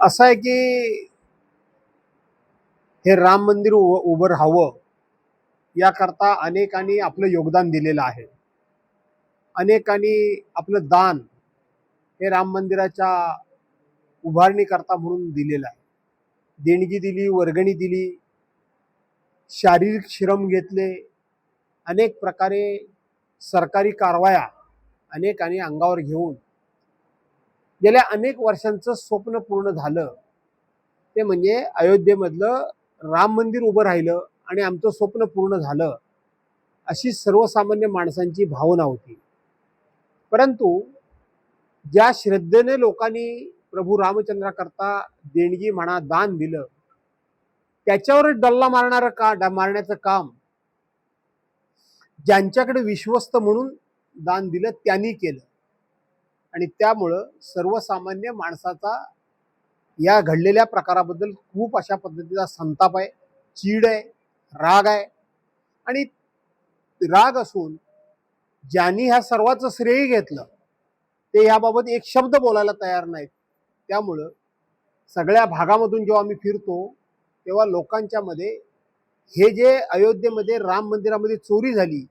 असं आहे की हे राम मंदिर उभं राहावं याकरता अनेकांनी आपलं योगदान दिलेलं आहे. अनेकांनी आपलं दान हे राम मंदिराच्या उभारणी करता म्हणून दिलेलं आहे. देणगी दिली, वर्गणी दिली, शारीरिक श्रम घेतले, अनेक प्रकारे सरकारी कारवाया अनेकांनी अंगावर घेऊन गेल्या अनेक वर्षांचं स्वप्न पूर्ण झालं. ते म्हणजे अयोध्येमधलं राम मंदिर उभं राहिलं आणि आमचं स्वप्न पूर्ण झालं, अशी सर्वसामान्य माणसांची भावना होती. परंतु ज्या श्रद्धेने लोकांनी प्रभू रामचंद्राकरता देणगी म्हणा, दान दिलं, त्याच्यावर डल्ला मारण्याचं काम ज्यांच्याकडे विश्वस्त म्हणून दान दिलं त्यांनी केलं. आणि त्यामुळं सर्वसामान्य माणसाचा या घडलेल्या प्रकाराबद्दल खूप अशा पद्धतीचा संताप आहे, चीड आहे, राग आहे. आणि राग असून ज्यांनी ह्या सर्वाचं श्रेय घेतलं ते याबाबत एक शब्द बोलायला तयार नाहीत. त्यामुळं सगळ्या भागामधून जेव्हा आम्ही फिरतो तेव्हा लोकांच्या मध्ये हे जे अयोध्येमध्ये राम मंदिरामध्ये चोरी झाली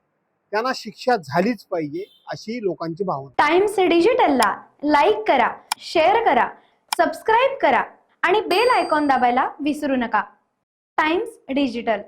त्यांना शिक्षा झालीच पाहिजे अशी लोकांची भावना. टाइम्स डिजिटलला लाईक करा, शेअर करा, सबस्क्राईब करा आणि बेल आयकॉन दाबायला विसरू नका. Times digital.